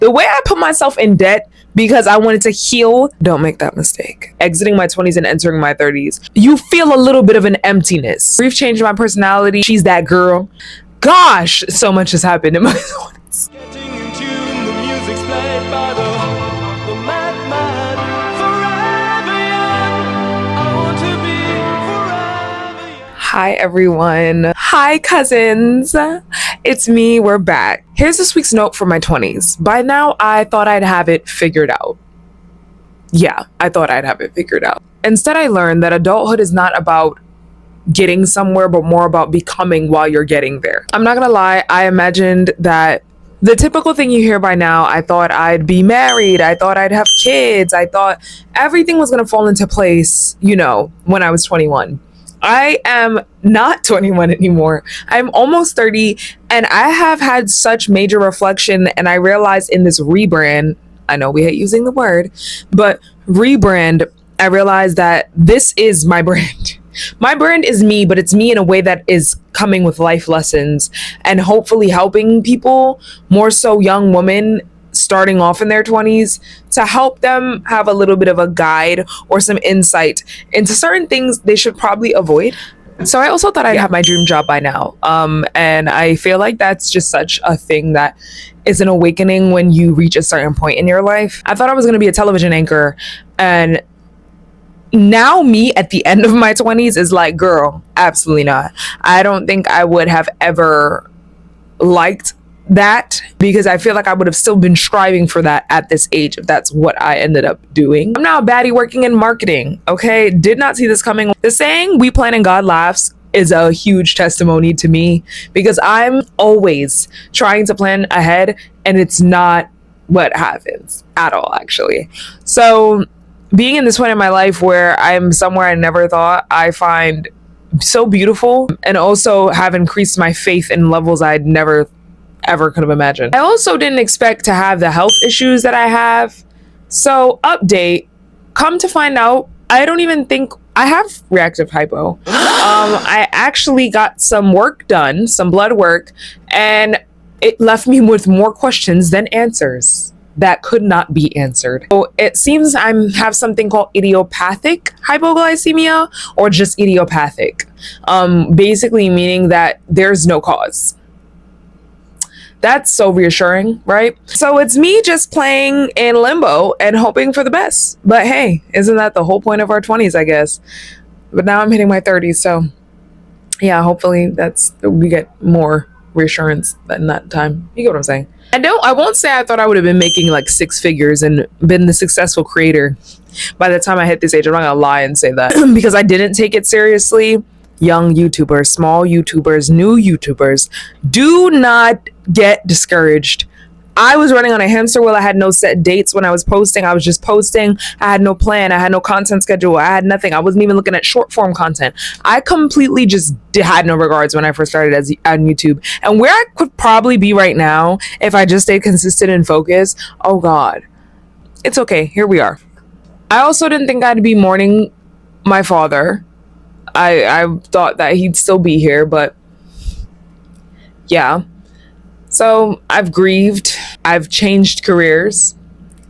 The way I put myself in debt because I wanted to heal, don't make that mistake. Exiting my 20s and entering my 30s, you feel a little bit of an emptiness. Grief changed my personality. She's that girl. Gosh, so much has happened in my 20s. Getting in tune, the music's played by the madman. Forever young, I want to be forever young. Hi everyone. Hi cousins. It's me, we're back. Here's this week's note for my 20s. By now, I thought I'd have it figured out. Yeah, I thought I'd have it figured out. Instead, I learned that adulthood is not about getting somewhere, but more about becoming while you're getting there. I'm not gonna lie, I imagined that the typical thing you hear by now, I thought I'd be married, I thought I'd have kids, I thought everything was gonna fall into place, when I was 21. I am not 21 anymore. I'm almost 30, and I have had such major reflection, and I realized in this rebrand, I know we hate using the word, but rebrand, I realized that this is my brand. My brand is me, but it's me in a way that is coming with life lessons and hopefully helping people, more so young women starting off in their 20s, to help them have a little bit of a guide or some insight into certain things they should probably avoid. So I also thought I'd have my dream job by now. And I feel like that's just such a thing that is an awakening when you reach a certain point in your life. I thought I was going to be a television anchor, and now me at the end of my 20s is like, girl, absolutely not. I don't think I would have ever liked that, because I feel like I would have still been striving for that at this age if that's what I ended up doing. I'm now a baddie working in marketing, okay? Did not see this coming. The saying, we plan and God laughs, is a huge testimony to me, because I'm always trying to plan ahead and it's not what happens at all, actually. So being in this point in my life where I'm somewhere I never thought, I find so beautiful, and also have increased my faith in levels I'd never ever could have imagined. I also didn't expect to have the health issues that I have. So update, come to find out, I don't even think I have reactive hypo. I actually got some work done, some blood work, and it left me with more questions than answers that could not be answered. So it seems I have something called idiopathic hypoglycemia, or just idiopathic, basically meaning that there's no cause. That's so reassuring, right? So it's me just playing in limbo and hoping for the best. But hey, isn't that the whole point of our 20s, I guess? But now I'm hitting my 30s, so yeah, hopefully we get more reassurance than that time. You get what I'm saying? I won't say I thought I would have been making like 6 figures and been the successful creator by the time I hit this age. I'm not gonna lie and say that because I didn't take it seriously. Young YouTubers, small YouTubers, new YouTubers, do not get discouraged. I was running on a hamster wheel. I had no set dates when I was posting. I was just posting. I had no plan. I had no content schedule. I had nothing. I wasn't even looking at short form content. I completely just had no regards when I first started on YouTube. And where I could probably be right now if I just stayed consistent and focused, oh God, it's okay. Here we are. I also didn't think I'd be mourning my father. I thought that he'd still be here, but yeah. So I've grieved. I've changed careers.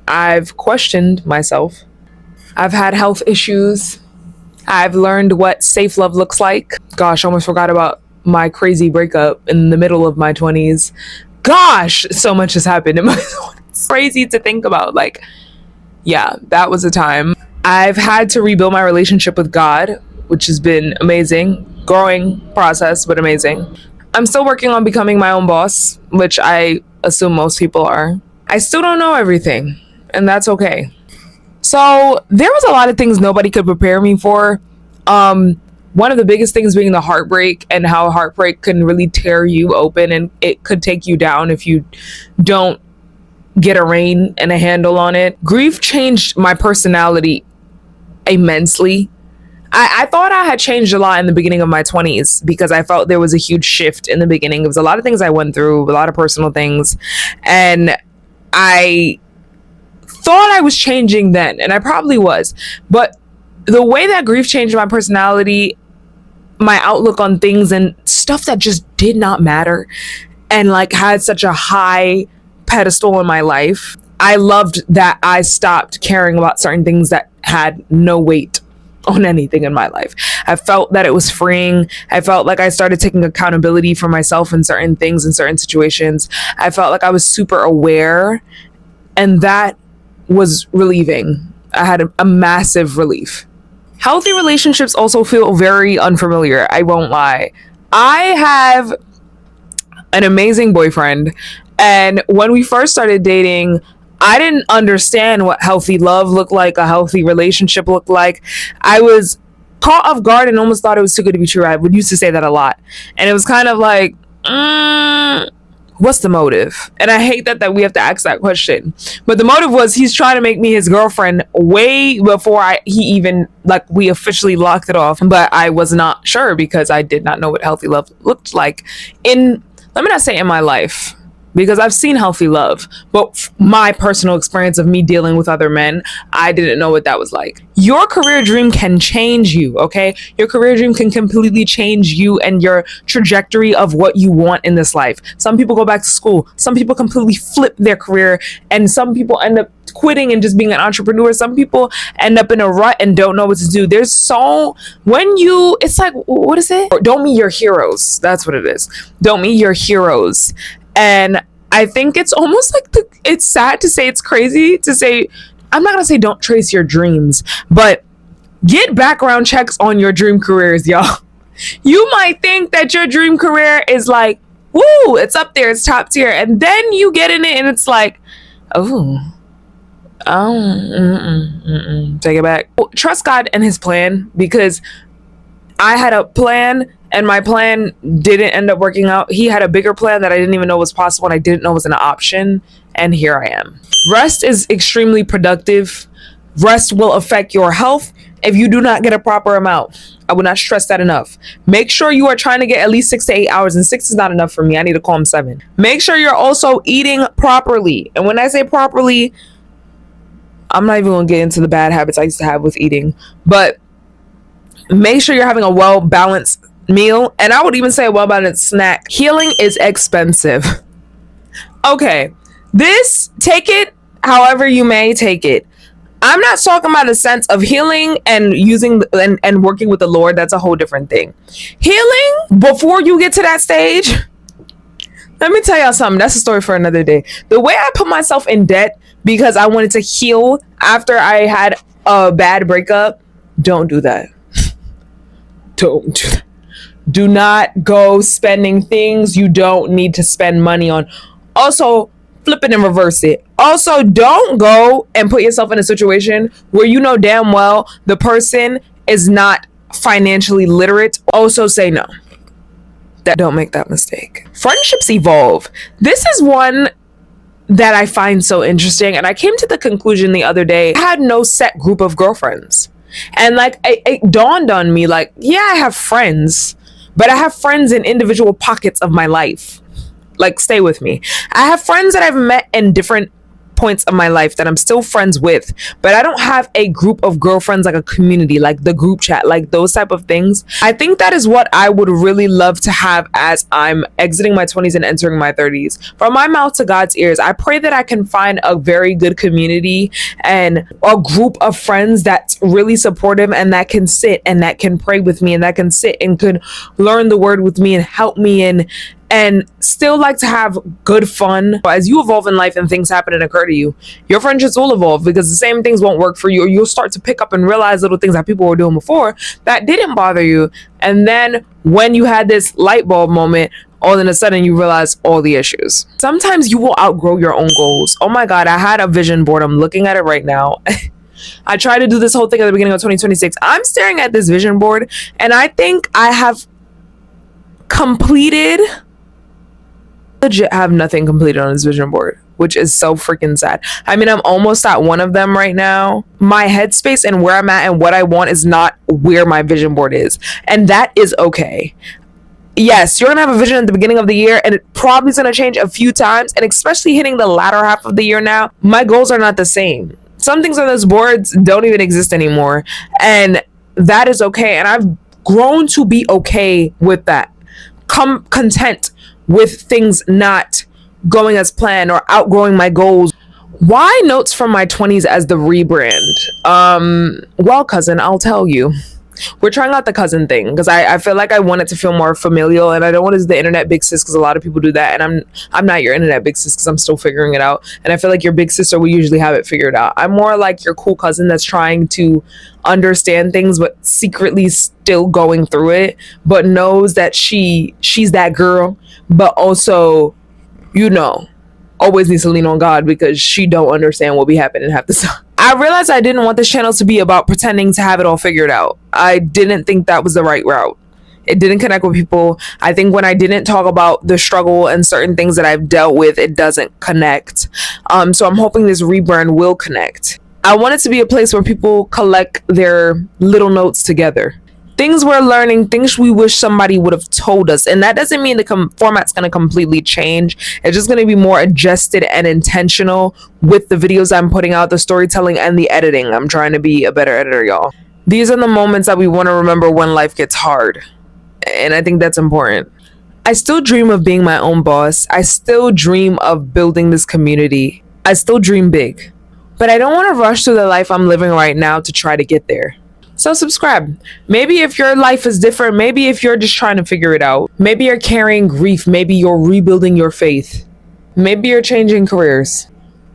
I've questioned myself. I've had health issues. I've learned what safe love looks like. Gosh, I almost forgot about my crazy breakup in the middle of my 20s. Gosh, so much has happened in my 20s. Crazy to think about. Like, yeah, that was a time. I've had to rebuild my relationship with God, which has been amazing. Growing process, but amazing. I'm still working on becoming my own boss, which I assume most people are. I still don't know everything, and that's okay. So there was a lot of things nobody could prepare me for. One of the biggest things being the heartbreak, and how heartbreak can really tear you open, and it could take you down if you don't get a rein and a handle on it. Grief changed my personality immensely. I thought I had changed a lot in the beginning of my 20s because I felt there was a huge shift in the beginning. There was a lot of things I went through, a lot of personal things, and I thought I was changing then, and I probably was. But the way that grief changed my personality, my outlook on things and stuff that just did not matter, and like had such a high pedestal in my life. I loved that I stopped caring about certain things that had no weight on anything in my life. I felt that it was freeing. I felt like I started taking accountability for myself in certain things, in certain situations. I felt like I was super aware, and that was relieving. I had a massive relief. Healthy relationships also feel very unfamiliar. I won't lie. I have an amazing boyfriend, and when we first started dating, I didn't understand what healthy love looked like, a healthy relationship looked like. I was caught off guard and almost thought it was too good to be true. I would used to say that a lot. And it was kind of like, what's the motive? And I hate that we have to ask that question. But the motive was he's trying to make me his girlfriend way before he even, like, we officially locked it off. But I was not sure because I did not know what healthy love looked like let me not say in my life, because I've seen healthy love, but my personal experience of me dealing with other men, I didn't know what that was like. Your career dream can change you, okay? Your career dream can completely change you and your trajectory of what you want in this life. Some people go back to school. Some people completely flip their career, and some people end up quitting and just being an entrepreneur. Some people end up in a rut and don't know what to do. It's like, what is it? Don't meet your heroes. That's what it is. Don't meet your heroes. And I think it's almost like it's sad to say, it's crazy to say, I'm not gonna say don't trace your dreams, but get background checks on your dream careers, y'all. You might think that your dream career is like, woo, it's up there, it's top tier, and then you get in it and it's like, take it back. Trust God and his plan, because I had a plan and my plan didn't end up working out. He had a bigger plan that I didn't even know was possible and I didn't know was an option. And here I am. Rest is extremely productive. Rest will affect your health if you do not get a proper amount. I would not stress that enough. Make sure you are trying to get at least 6 to 8 hours, and 6 is not enough for me. I need to calm 7. Make sure you're also eating properly. And when I say properly, I'm not even going to get into the bad habits I used to have with eating, but make sure you're having a well-balanced meal, and I would even say a well-balanced snack. Healing is expensive. Okay, take it however you may take it. I'm not talking about a sense of healing and using and working with the Lord. That's a whole different thing. Healing before you get to that stage, let me tell y'all something. That's a story for another day. The way I put myself in debt because I wanted to heal after I had a bad breakup, don't do that. Don't do that. Do not go spending things you don't need to spend money on. Also, flip it and reverse it. Also, don't go and put yourself in a situation where you know damn well the person is not financially literate. Also, say no. Don't make that mistake. Friendships evolve. This is one that I find so interesting, and I came to the conclusion the other day, I had no set group of girlfriends. And like it dawned on me, like, yeah, I have friends, but I have friends in individual pockets of my life. Like, stay with me. I have friends that I've met in different points of my life that I'm still friends with, but I don't have a group of girlfriends, like a community, like the group chat, like those type of things. I think that is what I would really love to have as I'm exiting my 20s and entering my 30s. From my mouth to God's ears, I pray that I can find a very good community and a group of friends that's really supportive and that can sit and that can pray with me and that can sit and could learn the word with me and help me and still like to have good fun. As you evolve in life and things happen and occur to you, your friendships will evolve because the same things won't work for you, or you'll start to pick up and realize little things that people were doing before that didn't bother you. And then when you had this light bulb moment, all of a sudden you realize all the issues. Sometimes you will outgrow your own goals. Oh my God, I had a vision board. I'm looking at it right now. I tried to do this whole thing at the beginning of 2026. I'm staring at this vision board and I think I have completed... legit have nothing completed on this vision board, which is so freaking sad. I mean, I'm almost at one of them right now. My headspace and where I'm at and what I want is not where my vision board is, and that is okay. Yes, you're gonna have a vision at the beginning of the year and it probably is gonna change a few times, and especially hitting the latter half of the year now, my goals are not the same. Some things on those boards don't even exist anymore, and that is okay, and I've grown to be okay with that. Content with things not going as planned or outgrowing my goals. Why notes from my 20s as the rebrand? Well, cousin, I'll tell you. We're trying out the cousin thing because I feel like I want it to feel more familial, and I don't want to do the internet big sis because a lot of people do that, and I'm not your internet big sis because I'm still figuring it out, and I feel like your big sister will usually have it figured out. I'm more like your cool cousin that's trying to understand things but secretly still going through it, but knows that she's that girl, but also, you know, always needs to lean on God because she don't understand what be happening half the time. I realized I didn't want this channel to be about pretending to have it all figured out. I didn't think that was the right route. It didn't connect with people. I think when I didn't talk about the struggle and certain things that I've dealt with, it doesn't connect. So I'm hoping this rebrand will connect. I want it to be a place where people collect their little notes together. Things we're learning, things we wish somebody would have told us. And that doesn't mean the format's going to completely change. It's just going to be more adjusted and intentional with the videos I'm putting out, the storytelling and the editing. I'm trying to be a better editor, y'all. These are the moments that we want to remember when life gets hard. And I think that's important. I still dream of being my own boss. I still dream of building this community. I still dream big. But I don't want to rush through the life I'm living right now to try to get there. So subscribe. Maybe if your life is different, maybe if you're just trying to figure it out, maybe you're carrying grief, maybe you're rebuilding your faith, maybe you're changing careers,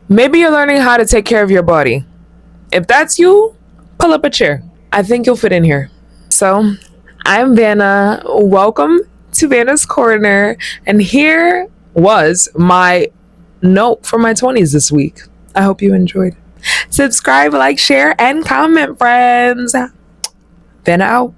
maybe you're learning how to take care of your body. If that's you, pull up a chair. I think you'll fit in here. So I'm Vhannah. Welcome to Vhannah's Corner. And here was my note for my 20s this week. I hope you enjoyed. Subscribe, like, share, and comment, friends. Vhannah out.